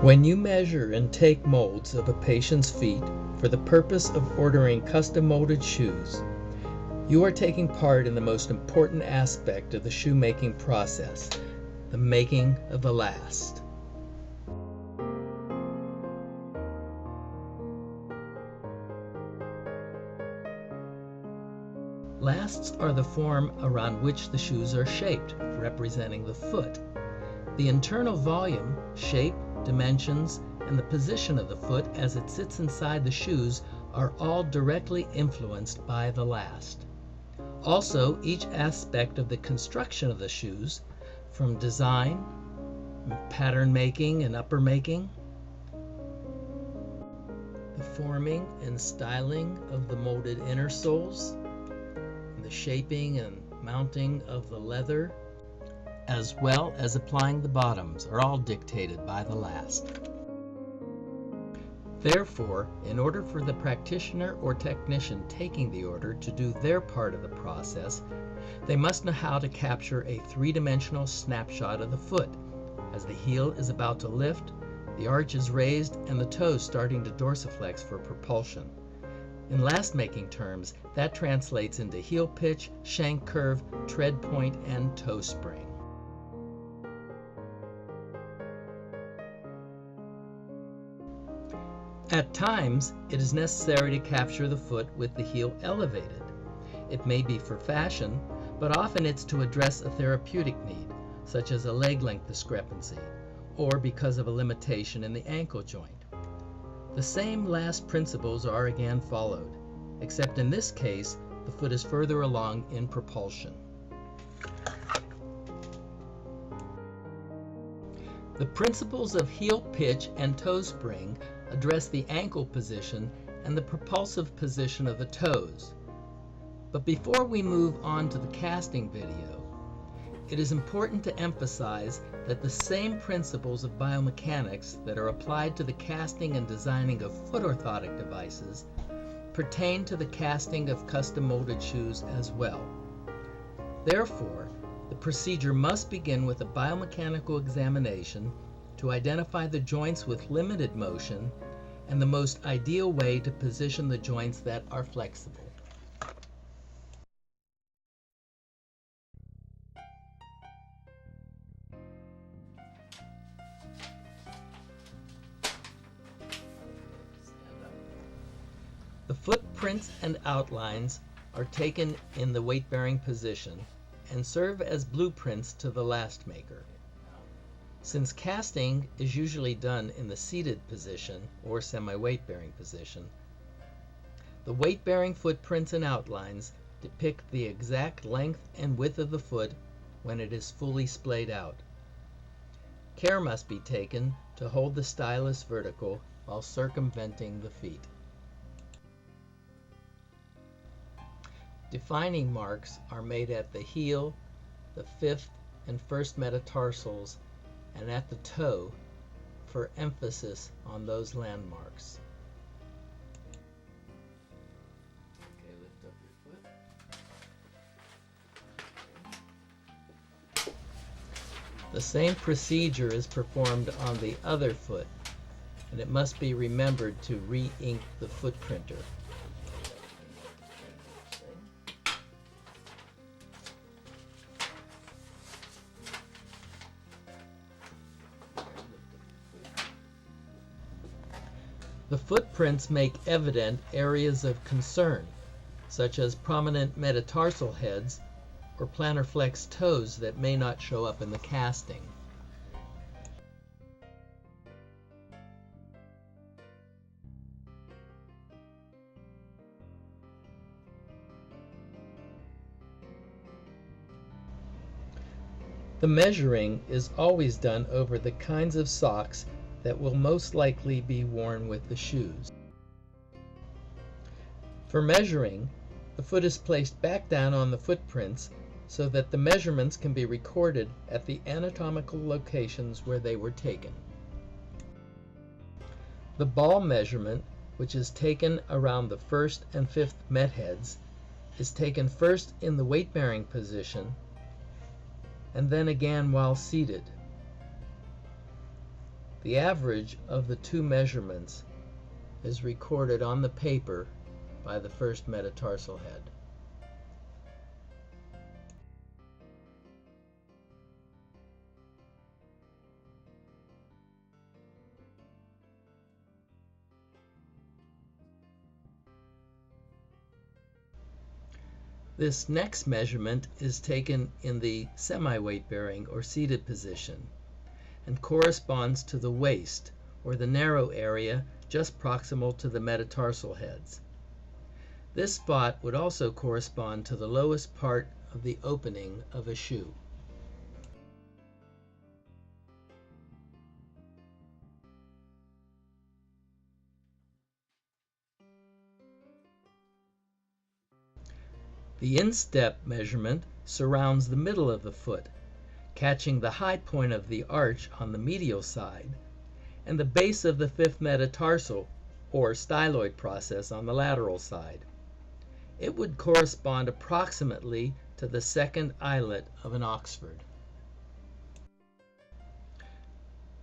When you measure and take molds of a patient's feet for the purpose of ordering custom molded shoes, you are taking part in the most important aspect of the shoemaking process, the making of the last. Lasts are the form around which the shoes are shaped, representing the foot. The internal volume, shape, dimensions, and the position of the foot as it sits inside the shoes are all directly influenced by the last. Also, each aspect of the construction of the shoes, from design, pattern making and upper making, the forming and styling of the molded inner soles, and the shaping and mounting of the leather, as well as applying the bottoms, are all dictated by the last. Therefore, in order for the practitioner or technician taking the order to do their part of the process, they must know how to capture a three-dimensional snapshot of the foot, as the heel is about to lift, the arch is raised, and the toes starting to dorsiflex for propulsion. In last-making terms, that translates into heel pitch, shank curve, tread point, and toe spring. At times, it is necessary to capture the foot with the heel elevated. It may be for fashion, but often it's to address a therapeutic need, such as a leg length discrepancy, or because of a limitation in the ankle joint. The same last principles are again followed, except in this case, the foot is further along in propulsion. The principles of heel pitch and toe spring address the ankle position and the propulsive position of the toes. But before we move on to the casting video, it is important to emphasize that the same principles of biomechanics that are applied to the casting and designing of foot orthotic devices pertain to the casting of custom molded shoes as well. Therefore, the procedure must begin with a biomechanical examination to identify the joints with limited motion and the most ideal way to position the joints that are flexible. The footprints and outlines are taken in the weight-bearing position and serve as blueprints to the last maker. Since casting is usually done in the seated position or semi-weight-bearing position, the weight-bearing footprints and outlines depict the exact length and width of the foot when it is fully splayed out. Care must be taken to hold the stylus vertical while circumventing the feet. Defining marks are made at the heel, the fifth and first metatarsals, and at the toe for emphasis on those landmarks. Okay, lift up your foot. The same procedure is performed on the other foot, and it must be remembered to re-ink the foot printer. The footprints make evident areas of concern, such as prominent metatarsal heads or plantar flex toes that may not show up in the casting. The measuring is always done over the kinds of socks that will most likely be worn with the shoes. For measuring, the foot is placed back down on the footprints so that the measurements can be recorded at the anatomical locations where they were taken. The ball measurement, which is taken around the first and fifth met heads, is taken first in the weight-bearing position and then again while seated. The average of the two measurements is recorded on the paper by the first metatarsal head. This next measurement is taken in the semi-weight bearing or seated position and corresponds to the waist, or the narrow area just proximal to the metatarsal heads. This spot would also correspond to the lowest part of the opening of a shoe. The instep measurement surrounds the middle of the foot, catching the high point of the arch on the medial side and the base of the fifth metatarsal or styloid process on the lateral side. It would correspond approximately to the second eyelet of an Oxford.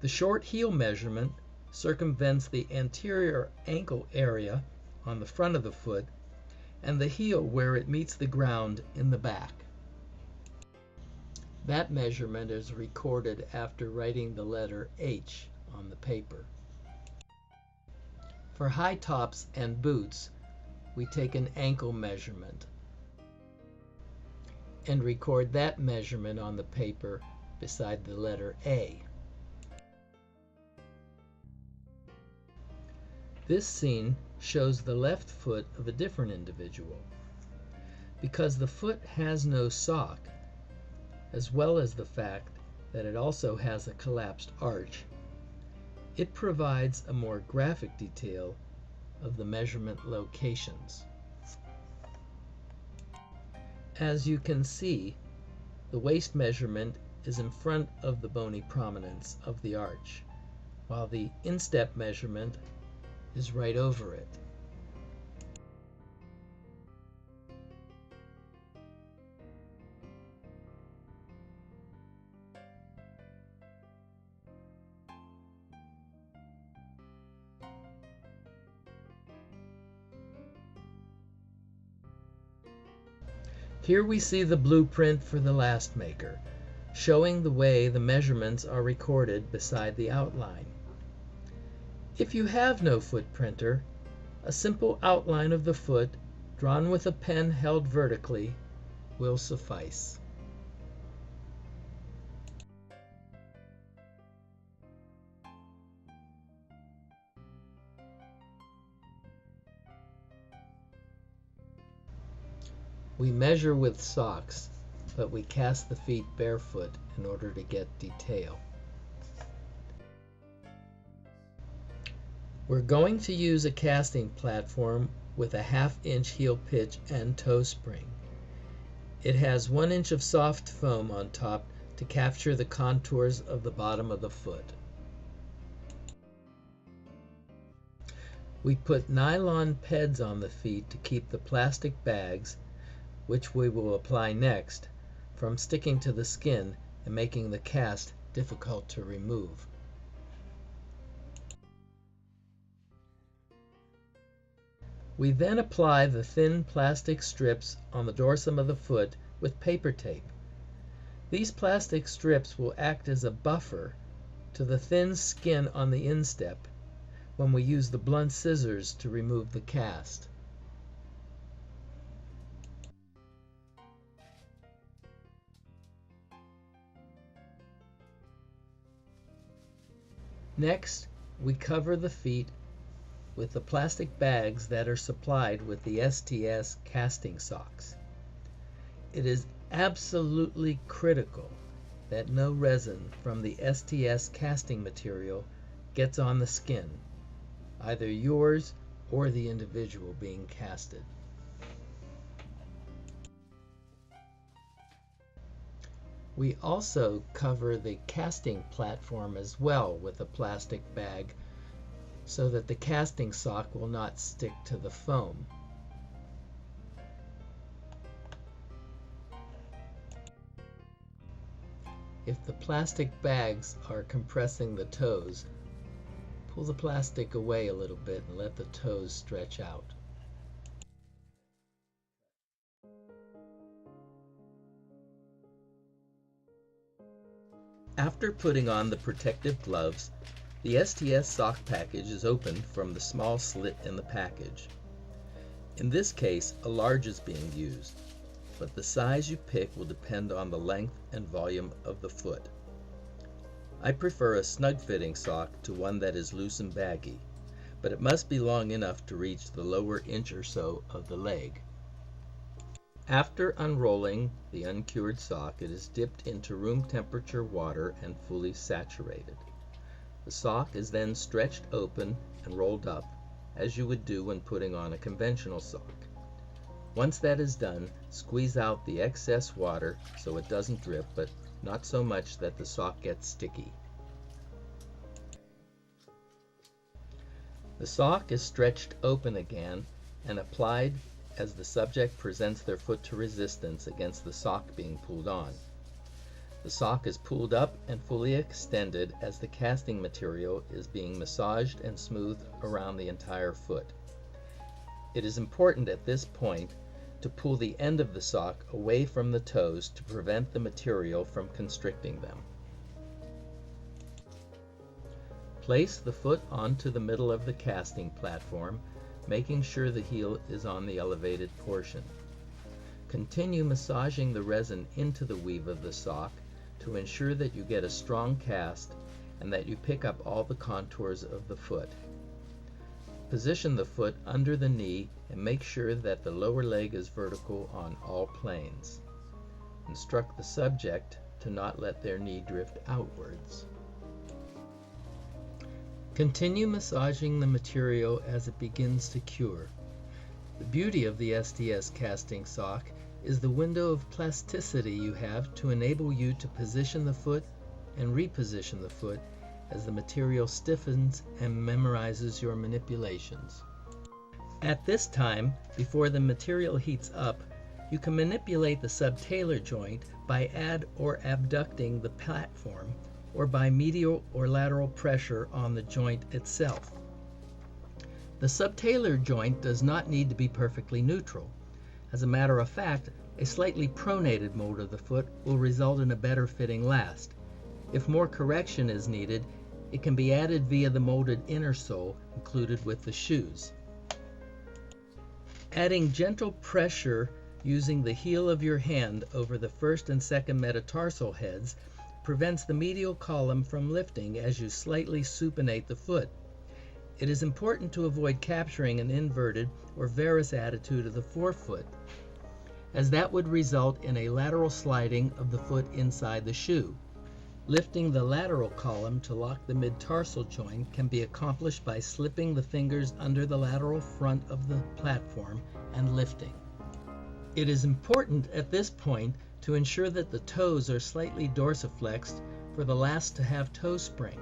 The short heel measurement circumvents the anterior ankle area on the front of the foot and the heel where it meets the ground in the back. That measurement is recorded after writing the letter H on the paper. For high tops and boots, we take an ankle measurement and record that measurement on the paper beside the letter A. This scene shows the left foot of a different individual. Because the foot has no sock, as well as the fact that it also has a collapsed arch, it provides a more graphic detail of the measurement locations. As you can see, the waist measurement is in front of the bony prominence of the arch, while the instep measurement is right over it. Here we see the blueprint for the last maker, showing the way the measurements are recorded beside the outline. If you have no foot printer, a simple outline of the foot, drawn with a pen held vertically, will suffice. We measure with socks, but we cast the feet barefoot in order to get detail. We're going to use a casting platform with a 1/2 inch heel pitch and toe spring. It has 1 inch of soft foam on top to capture the contours of the bottom of the foot. We put nylon pads on the feet to keep the plastic bags, which we will apply next, from sticking to the skin and making the cast difficult to remove. We then apply the thin plastic strips on the dorsum of the foot with paper tape. These plastic strips will act as a buffer to the thin skin on the instep when we use the blunt scissors to remove the cast. Next, we cover the feet with the plastic bags that are supplied with the STS casting socks. It is absolutely critical that no resin from the STS casting material gets on the skin, either yours or the individual being casted. We also cover the casting platform as well with a plastic bag so that the casting sock will not stick to the foam. If the plastic bags are compressing the toes, Pull the plastic away a little bit and let the toes stretch out. After putting on the protective gloves, the STS sock package is opened from the small slit in the package. In this case, a large is being used, but the size you pick will depend on the length and volume of the foot. I prefer a snug-fitting sock to one that is loose and baggy, but it must be long enough to reach the lower inch or so of the leg. After unrolling the uncured sock, it is dipped into room temperature water and fully saturated. The sock is then stretched open and rolled up, as you would do when putting on a conventional sock. Once that is done, squeeze out the excess water so it doesn't drip, but not so much that the sock gets sticky. The sock is stretched open again and applied as the subject presents their foot to resistance against the sock being pulled on. The sock is pulled up and fully extended as the casting material is being massaged and smoothed around the entire foot. It is important at this point to pull the end of the sock away from the toes to prevent the material from constricting them. Place the foot onto the middle of the casting platform, making sure the heel is on the elevated portion. Continue massaging the resin into the weave of the sock to ensure that you get a strong cast and that you pick up all the contours of the foot. Position the foot under the knee and make sure that the lower leg is vertical on all planes. Instruct the subject to not let their knee drift outwards. Continue massaging the material as it begins to cure. The beauty of the STS casting sock is the window of plasticity you have to enable you to position the foot and reposition the foot as the material stiffens and memorizes your manipulations. At this time, before the material heats up, you can manipulate the subtalar joint by add or abducting the platform or by medial or lateral pressure on the joint itself. The subtalar joint does not need to be perfectly neutral. As a matter of fact, a slightly pronated mold of the foot will result in a better fitting last. If more correction is needed, it can be added via the molded inner sole included with the shoes. Adding gentle pressure using the heel of your hand over the first and second metatarsal heads prevents the medial column from lifting as you slightly supinate the foot. It is important to avoid capturing an inverted or varus attitude of the forefoot, as that would result in a lateral sliding of the foot inside the shoe. Lifting the lateral column to lock the mid-tarsal joint can be accomplished by slipping the fingers under the lateral front of the platform and lifting. It is important at this point to ensure that the toes are slightly dorsiflexed for the last to have toe spring.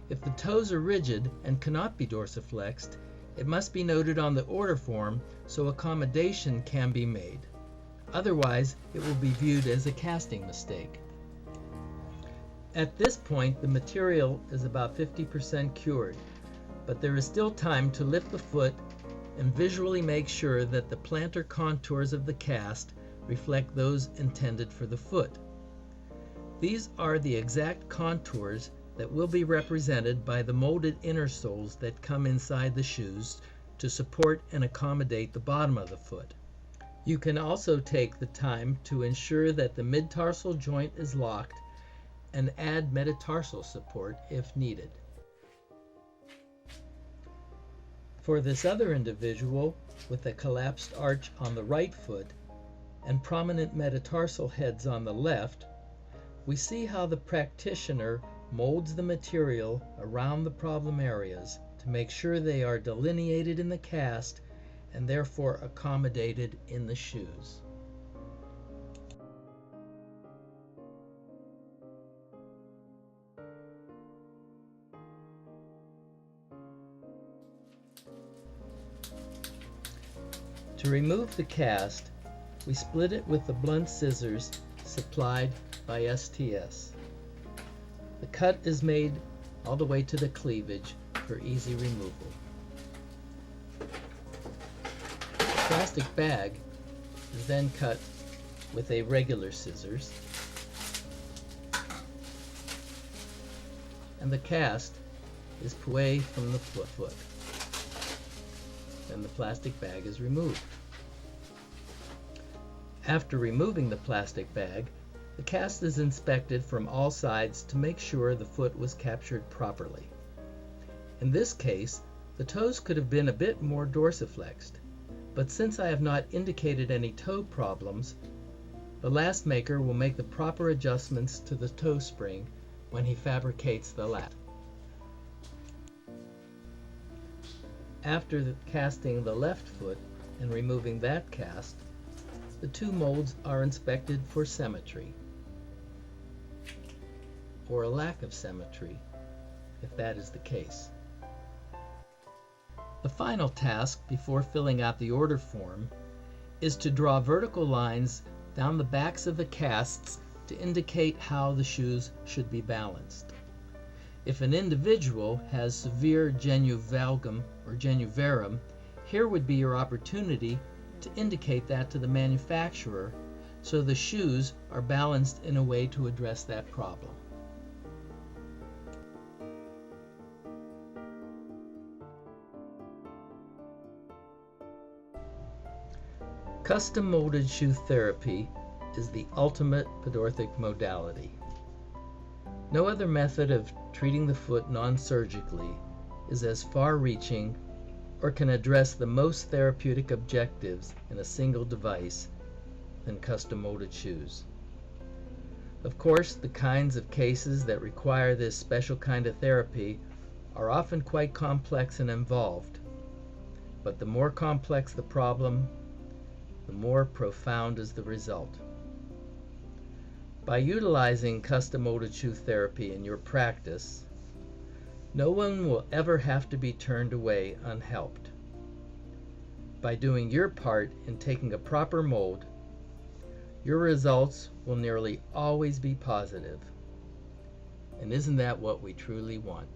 If the toes are rigid and cannot be dorsiflexed, it must be noted on the order form so accommodation can be made. Otherwise, it will be viewed as a casting mistake. At this point, the material is about 50% cured, but there is still time to lift the foot and visually make sure that the plantar contours of the cast reflect those intended for the foot. These are the exact contours that will be represented by the molded inner soles that come inside the shoes to support and accommodate the bottom of the foot. You can also take the time to ensure that the mid-tarsal joint is locked and add metatarsal support if needed. For this other individual with a collapsed arch on the right foot and prominent metatarsal heads on the left, we see how the practitioner molds the material around the problem areas to make sure they are delineated in the cast and therefore accommodated in the shoes. To remove the cast, we split it with the blunt scissors supplied by STS. The cut is made all the way to the cleavage for easy removal. The plastic bag is then cut with a regular scissors, and the cast is put away from the foot. Then the plastic bag is removed. After removing the plastic bag, the cast is inspected from all sides to make sure the foot was captured properly. In this case, the toes could have been a bit more dorsiflexed, but since I have not indicated any toe problems, the last maker will make the proper adjustments to the toe spring when he fabricates the lat. After casting the left foot and removing that cast, the two molds are inspected for symmetry, or a lack of symmetry, if that is the case. The final task before filling out the order form is to draw vertical lines down the backs of the casts to indicate how the shoes should be balanced. If an individual has severe genu valgum or genu varum, here would be your opportunity to indicate that to the manufacturer so the shoes are balanced in a way to address that problem. Custom molded shoe therapy is the ultimate podorthic modality. No other method of treating the foot non-surgically is as far-reaching or can address the most therapeutic objectives in a single device than custom molded shoes. Of course, the kinds of cases that require this special kind of therapy are often quite complex and involved, but the more complex the problem, the more profound is the result. By utilizing custom molded shoe therapy in your practice, no one will ever have to be turned away unhelped. By doing your part in taking a proper mold, your results will nearly always be positive. And isn't that what we truly want?